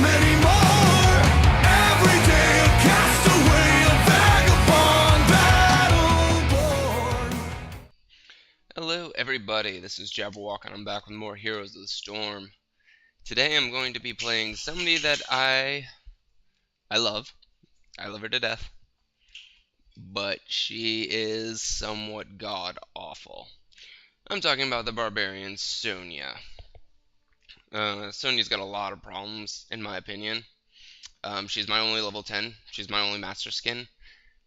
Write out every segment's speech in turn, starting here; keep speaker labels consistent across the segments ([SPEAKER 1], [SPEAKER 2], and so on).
[SPEAKER 1] many more. Every day a castaway, a vagabond, battleborn.
[SPEAKER 2] Hello everybody, this is Jabberwock and I'm back with more Heroes of the Storm. Today I'm going to be playing somebody that I love. I love her to death. But she is somewhat god-awful. I'm talking about the barbarian Sonya. Sonya's got a lot of problems, in my opinion. She's my only level 10. She's my only master skin.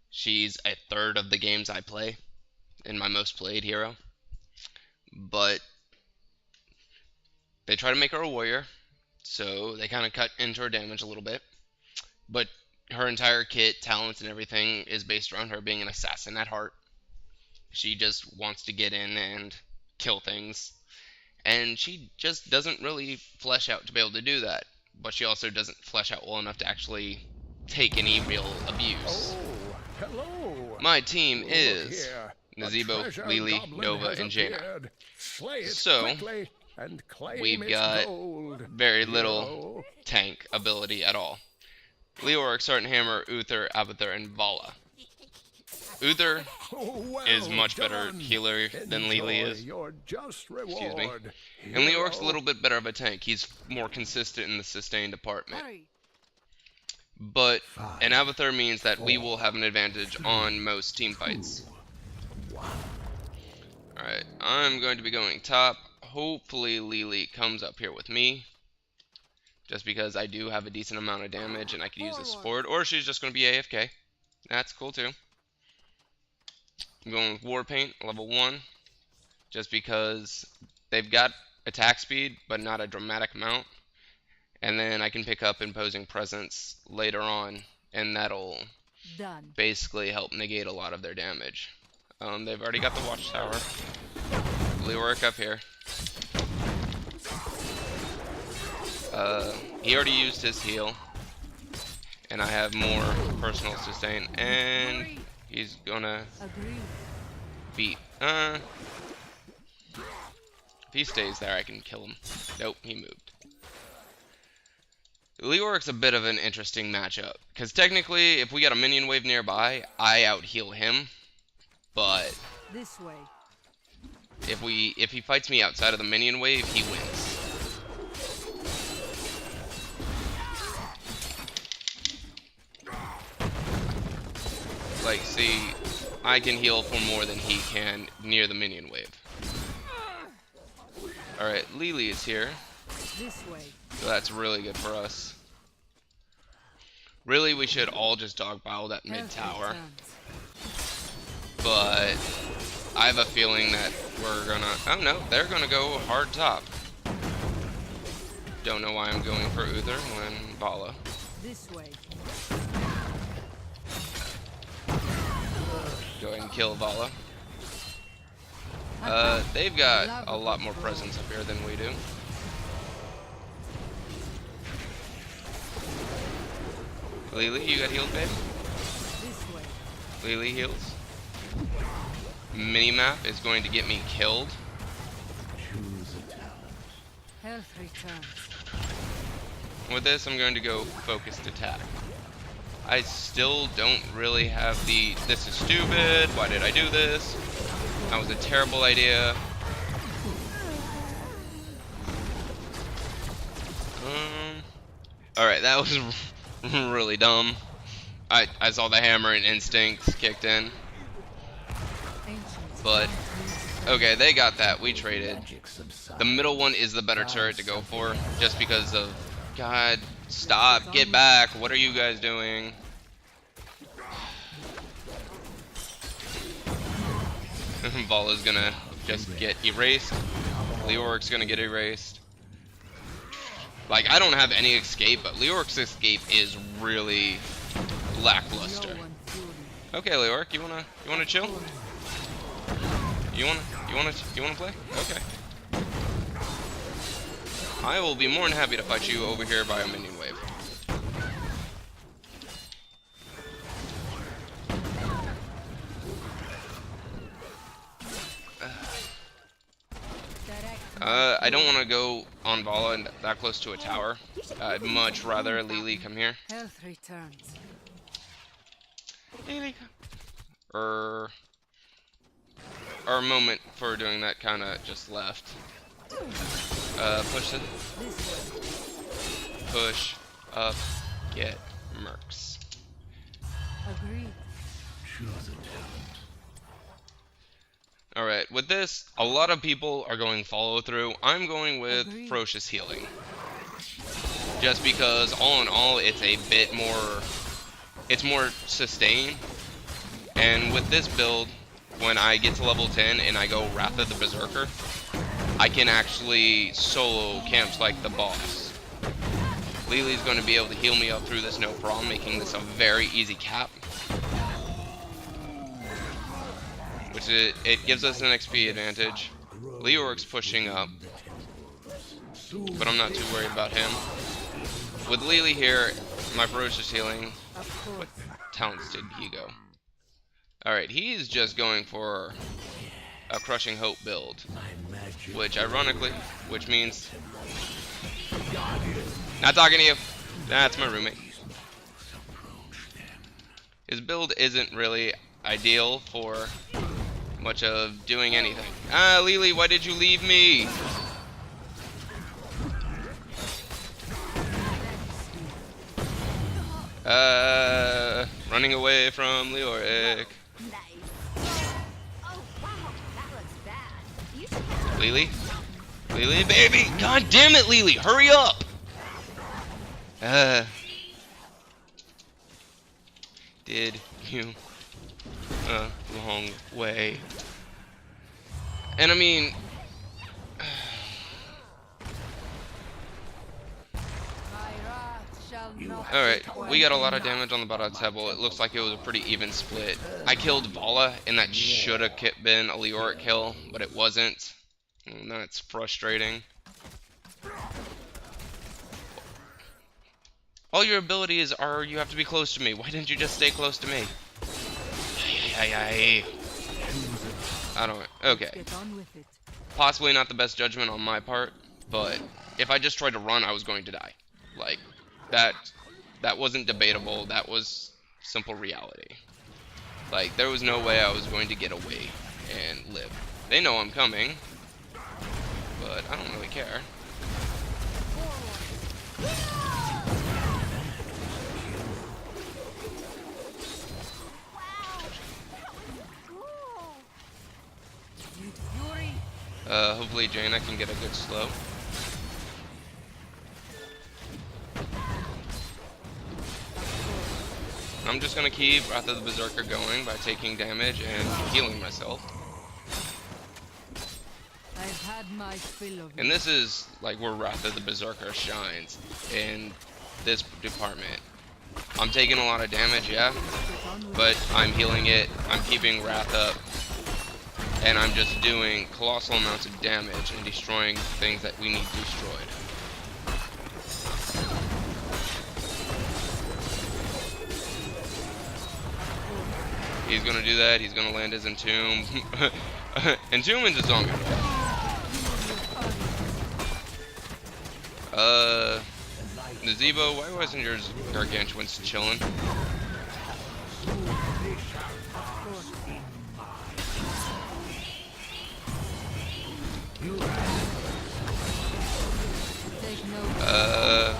[SPEAKER 2] She's a third of the games I play in my most played hero. But they try to make her a warrior, so they kind of cut into her damage a little bit. But her entire kit, talents, and everything is based around her being an assassin at heart. She just wants to get in and kill things. And she just doesn't really flesh out to be able to do that. But she also doesn't flesh out well enough to actually take any real abuse.
[SPEAKER 3] Oh, hello.
[SPEAKER 2] My team
[SPEAKER 3] Look
[SPEAKER 2] is
[SPEAKER 3] here.
[SPEAKER 2] Nazebo,
[SPEAKER 3] A treasure
[SPEAKER 2] Lily,
[SPEAKER 3] goblin
[SPEAKER 2] Nova,
[SPEAKER 3] has
[SPEAKER 2] and Jaina.
[SPEAKER 3] appeared. Slay it
[SPEAKER 2] So,
[SPEAKER 3] quickly and claim
[SPEAKER 2] we've
[SPEAKER 3] its
[SPEAKER 2] got
[SPEAKER 3] gold.
[SPEAKER 2] very little
[SPEAKER 3] Hero.
[SPEAKER 2] tank ability at all. Leoric, Sergeant Hammer, Uther, Abathur, and Vala. Uther
[SPEAKER 3] Oh, well
[SPEAKER 2] is much better
[SPEAKER 3] done.
[SPEAKER 2] healer than Lily
[SPEAKER 3] Enjoy
[SPEAKER 2] is.
[SPEAKER 3] your just reward.
[SPEAKER 2] Excuse me. And Leoric's a little bit better of a tank. He's more consistent in the sustain department. But an Abathur means that we will have an advantage on most team fights. Alright, I'm going to be going top. Hopefully Lily comes up here with me. Just because I do have a decent amount of damage and I could use this support. Or she's just going to be AFK. That's cool too. I'm going with Warpaint, level 1. Just because they've got attack speed, but not a dramatic amount. And then I can pick up Imposing Presence later on. And that'll basically help negate a lot of their damage. They've already got the Watchtower. Leoric up here. He already used his heal. And I have more personal sustain. And he's gonna beat. If he stays there, I can kill him. Nope, he moved. Leoric's a bit of an interesting matchup. Because technically, if we got a minion wave nearby, I out-heal him. But
[SPEAKER 4] This way.
[SPEAKER 2] if he fights me outside of the minion wave, he wins. Like, see, I can heal for more than he can near the minion wave. Alright, Lily is here.
[SPEAKER 4] This way.
[SPEAKER 2] So that's really good for us. Really, we should all just dogpile that mid tower. But I have a feeling that we're gonna... Oh no, they're gonna go hard top. Don't know why I'm going for Uther when Vala.
[SPEAKER 4] This way.
[SPEAKER 2] Go ahead and kill Vala. They've got a lot more presence up here than we do. Lily, you got healed, babe?
[SPEAKER 4] This way.
[SPEAKER 2] Lily heals. Minimap is going to get me killed.
[SPEAKER 4] Health returns.
[SPEAKER 2] With this, I'm going to go focused attack. I still don't really have the, this is stupid, why did I do this? That was a terrible idea. Alright, that was really dumb. I saw the hammer and instincts kicked in. But, okay, they got that. We traded. The middle one is the better turret to go for, just because of... God, stop, get back. What are you guys doing? Vala's gonna just get erased. Leoric's gonna get erased. Like, I don't have any escape, but Leoric's escape is really lackluster. Okay, Leoric, you wanna chill? You wanna play? Okay. I will be more than happy to fight you over here by a minion wave. I don't want to go on Vala and that close to a tower. I'd much rather Lily come here.
[SPEAKER 4] Health returns.
[SPEAKER 2] Lily, come. Our moment for doing that kind of just left. Push it.
[SPEAKER 4] This way.
[SPEAKER 2] Push up. Get mercs.
[SPEAKER 4] Agreed.
[SPEAKER 2] Alright, with this, a lot of people are going follow through. I'm going with
[SPEAKER 4] Agreed.
[SPEAKER 2] ferocious healing. Just because all in all it's a bit more, it's more sustain. And with this build, when I get to level 10 and I go Wrath of the Berserker, I can actually solo camps like the boss. Lily's going to be able to heal me up through this no problem, making this a very easy cap. Which it gives us an XP advantage. Leoric's pushing up, but I'm not too worried about him. With Lily here, my ferocious healing,
[SPEAKER 4] Of
[SPEAKER 2] what
[SPEAKER 4] course.
[SPEAKER 2] talents did he go? Alright, he's just going for a Crushing Hope build, which ironically, which means, not talking to you, that's my roommate. His build isn't really ideal for much of doing anything. Ah, Lily, why did you leave me? Running away from Leoric. Lily? Lily, baby! God damn it, Lily! Hurry up! Did you a long way? And I mean, alright, we got a lot of damage on the bottom table. It looks like it was a pretty even split. I killed Vala, and that should have been a Leoric kill, but it wasn't. And that's frustrating. All your abilities are you have to be close to me. Why didn't you just stay close to me? I don't. Okay.
[SPEAKER 4] Get on with it.
[SPEAKER 2] Possibly not the best judgment on my part, but if I just tried to run, I was going to die. Like, that wasn't debatable. That was simple reality. Like, there was no way I was going to get away and live. They know I'm coming, but I don't really care. Hopefully Jaina can get a good slow. I'm just gonna keep Wrath of the Berserker going by taking damage and healing myself.
[SPEAKER 4] I've had my fill of
[SPEAKER 2] And this is like where Wrath of the Berserker shines in this department. I'm taking a lot of damage, yeah, but I'm healing it, I'm keeping Wrath up, and I'm just doing colossal amounts of damage and destroying things that we need destroyed. He's gonna do that, he's gonna land his Entomb. Entomb into zombie. Nazebo, why wasn't your Gargantuans chilling?
[SPEAKER 4] Take note.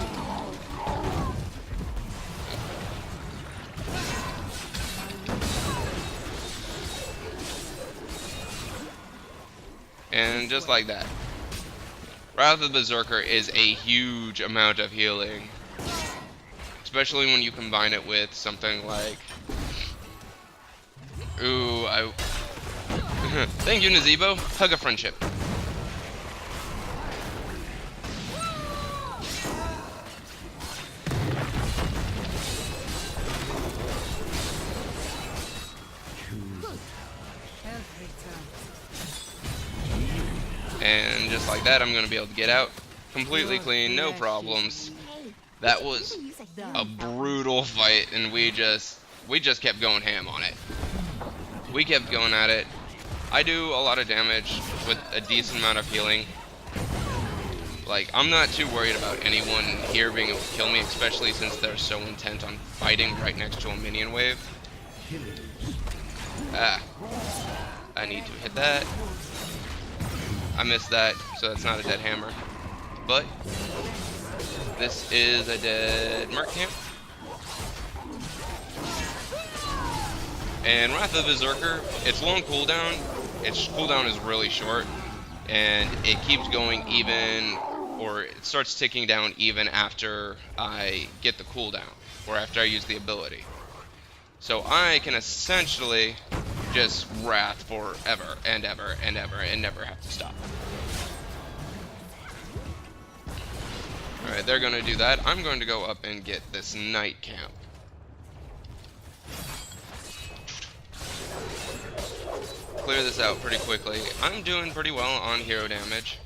[SPEAKER 2] And just like that. Wrath of the Berserker is a huge amount of healing. Especially when you combine it with something like... Ooh, Thank you, Nazebo. Hug of friendship.
[SPEAKER 4] Health returns.
[SPEAKER 2] And just like that, I'm going to be able to get out completely clean, no problems. That was a brutal fight, and we just kept going ham on it. We kept going at it. I do a lot of damage with a decent amount of healing. Like, I'm not too worried about anyone here being able to kill me, especially since they're so intent on fighting right next to a minion wave. Ah. I need to hit that. I missed that, so that's not a dead hammer. But this is a dead Merc camp. And Wrath of Berserker, its long cooldown, its cooldown is really short, and it keeps going even, or it starts ticking down even after I get the cooldown, or after I use the ability. So I can essentially just Wrath forever and ever and ever and never have to stop. Alright, they're gonna do that. I'm going to go up and get this night camp. Clear this out pretty quickly. I'm doing pretty well on hero damage.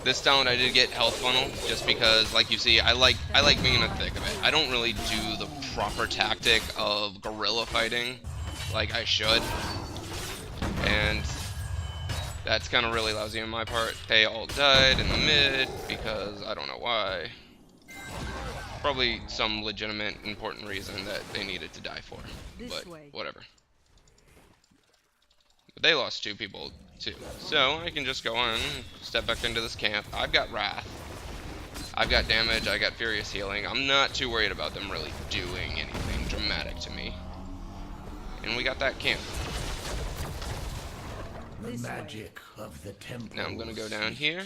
[SPEAKER 2] This down I did get health funnel just because, like you see, I like being in the thick of it. I don't really do the proper tactic of guerrilla fighting like I should, and that's kind of really lousy on my part. They all died in the mid because I don't know why. Probably some legitimate, important reason that they needed to die for, but whatever. But they lost 2 people too, so I can just go on, step back into this camp. I've got Wrath, I've got damage, I got Furious Healing. I'm not too worried about them really doing anything dramatic to me. And we got that camp.
[SPEAKER 1] The magic of the temple.
[SPEAKER 2] Now I'm gonna go down here.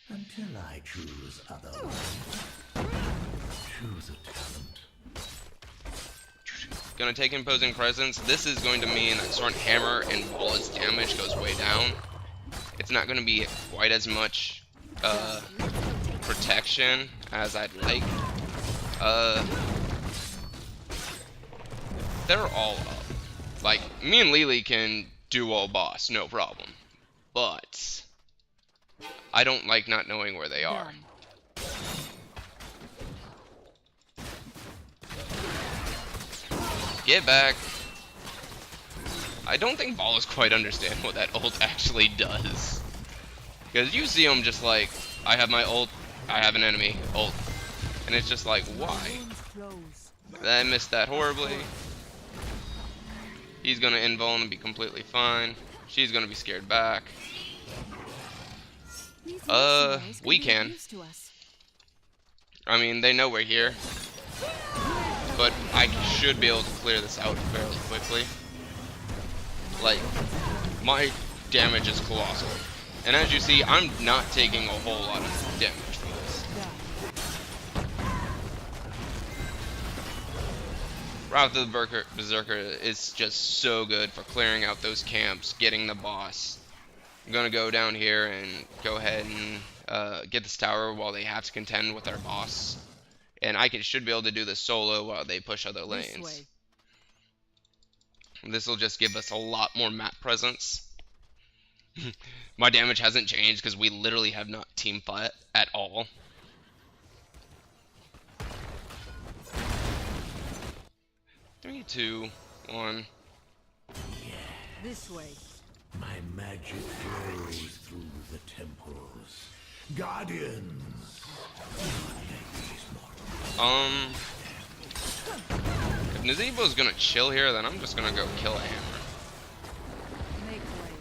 [SPEAKER 1] Until I choose otherwise. Choose a talent.
[SPEAKER 2] Gonna take Imposing Presence. This is going to mean that Sword Hammer and Wallace damage goes way down. It's not gonna be quite as much protection as I'd like. They're all up. Like, me and Lily can duo boss, no problem. But I don't like not knowing where they are. Get back. I don't think Ballas quite understand what that ult actually does. Because you see him just like, I have my ult, I have an enemy ult. And it's just like, why? I missed that horribly. He's gonna invuln and be completely fine. She's gonna be scared back. We can. I mean, they know we're here. But I should be able to clear this out fairly quickly. Like, my damage is colossal. And as you see, I'm not taking a whole lot of damage for this. Wrath of the Berserker is just so good for clearing out those camps, getting the boss. I'm gonna go down here and go ahead and get this tower while they have to contend with our boss. And I should be able to do this solo while they push other lanes. This will just give us a lot more map presence. My damage hasn't changed because we literally have not team fought at all. Three, two, one.
[SPEAKER 4] This way.
[SPEAKER 1] My magic flows through the temples. Guardians.
[SPEAKER 2] If Nazeebo's gonna chill here, then I'm just gonna go kill a hammer.
[SPEAKER 4] Make way.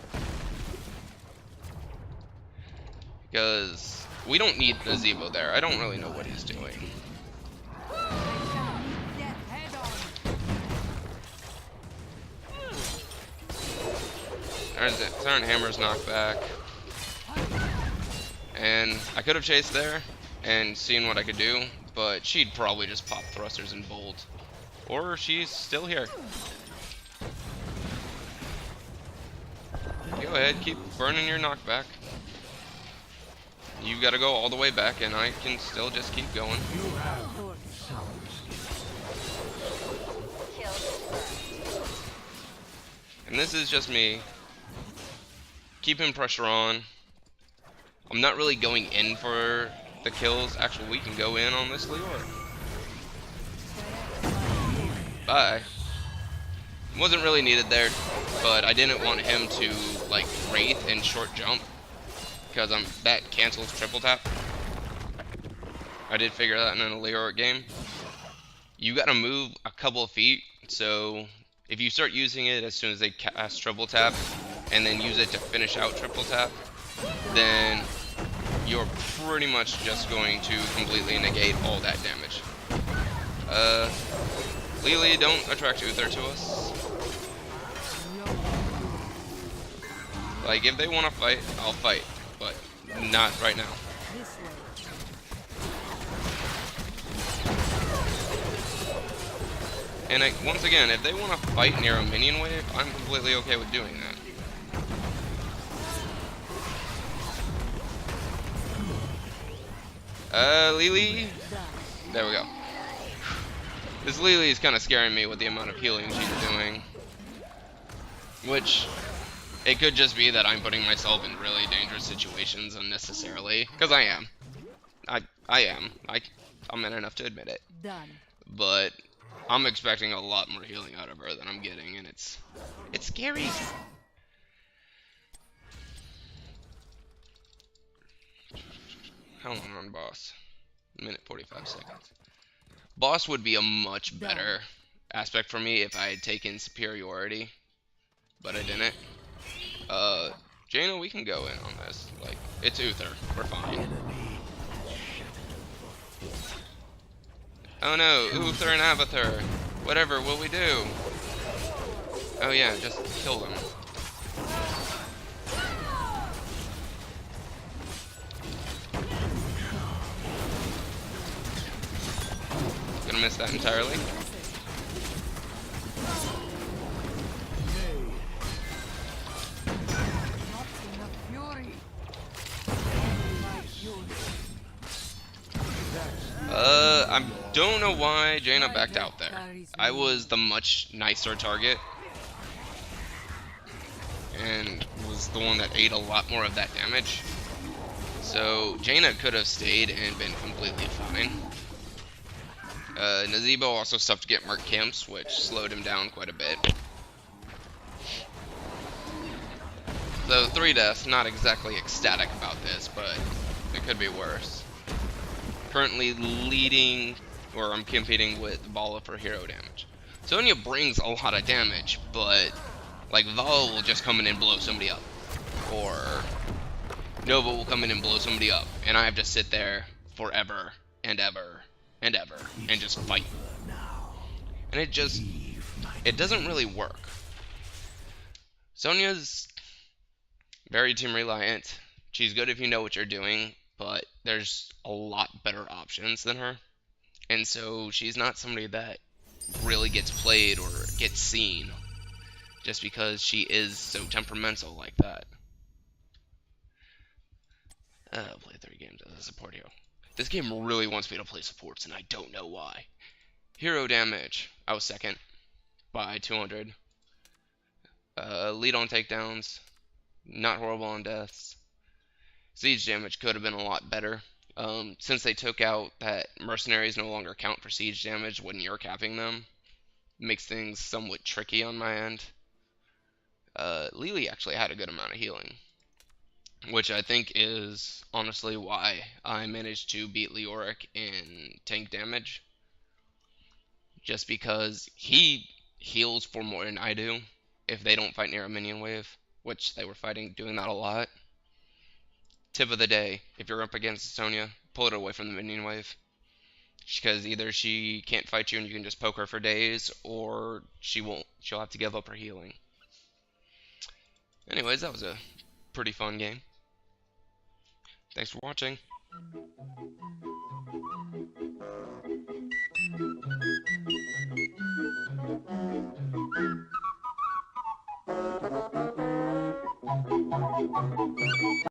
[SPEAKER 2] Because we don't need Nazeebo there. I don't really know what he's doing. There's it. Certain hammer's knocked back. And I could have chased there and seen what I could do, but she'd probably just pop thrusters and bolt. Or she's still here. Go ahead, keep burning your knockback. You've got to go all the way back, and I can still just keep going. And this is just me keeping pressure on. I'm not really going in for the kills. Actually, we can go in on this Leor. Bye. Wasn't really needed there, but I didn't want him to like Wraith and short jump, because that cancels triple tap. I did figure that in an Leoric game. You gotta move a couple of feet, so if you start using it as soon as they cast triple tap, and then use it to finish out triple tap, then you're pretty much just going to completely negate all that damage. Lily, don't attract Uther to us. Like, if they want to fight, I'll fight, but not right now.
[SPEAKER 4] This way.
[SPEAKER 2] And once again, if they want to fight near a minion wave, I'm completely okay with doing that. Lily? There we go. This Lily is kind of scaring me with the amount of healing she's doing. Which, it could just be that I'm putting myself in really dangerous situations unnecessarily. Because I am. I am. I'm man enough to admit it.
[SPEAKER 4] Done.
[SPEAKER 2] But I'm expecting a lot more healing out of her than I'm getting, and it's scary. How long on boss? A minute 45 seconds. Boss would be a much better aspect for me if I had taken superiority, but I didn't. Jaina, we can go in on this. Like, it's Uther. We're fine. Oh no, Uther and Abathur. Whatever will we do? Oh yeah, just kill them. Gonna miss that entirely. I don't know why Jaina backed out there. I was the much nicer target, and was the one that ate a lot more of that damage. So Jaina could have stayed and been completely fine. Nazebo also stuffed to get Merc Camps, which slowed him down quite a bit. So 3 deaths, not exactly ecstatic about this, but it could be worse. Currently leading, or I'm competing with Vala for hero damage. Sonya brings a lot of damage, but like Vala will just come in and blow somebody up. Or Nova will come in and blow somebody up, and I have to sit there forever and ever and ever and just fight. And it doesn't really work. Sonya's very team reliant. She's good if you know what you're doing, but there's a lot better options than her. And so she's not somebody that really gets played or gets seen just because she is so temperamental like that. Play 3 games as a support hero. This game really wants me to play supports, and I don't know why. Hero damage. I was second by 200. Lead on takedowns. Not horrible on deaths. Siege damage could have been a lot better. Since they took out that mercenaries no longer count for siege damage when you're capping them, makes things somewhat tricky on my end. Lily actually had a good amount of healing, which I think is honestly why I managed to beat Leoric in tank damage. Just because he heals for more than I do if they don't fight near a minion wave, which they were doing that a lot. Tip of the day, if you're up against Sonya, pull it away from the minion wave. Because either she can't fight you and you can just poke her for days, or she'll have to give up her healing. Anyways, that was a pretty fun game. Thanks for watching.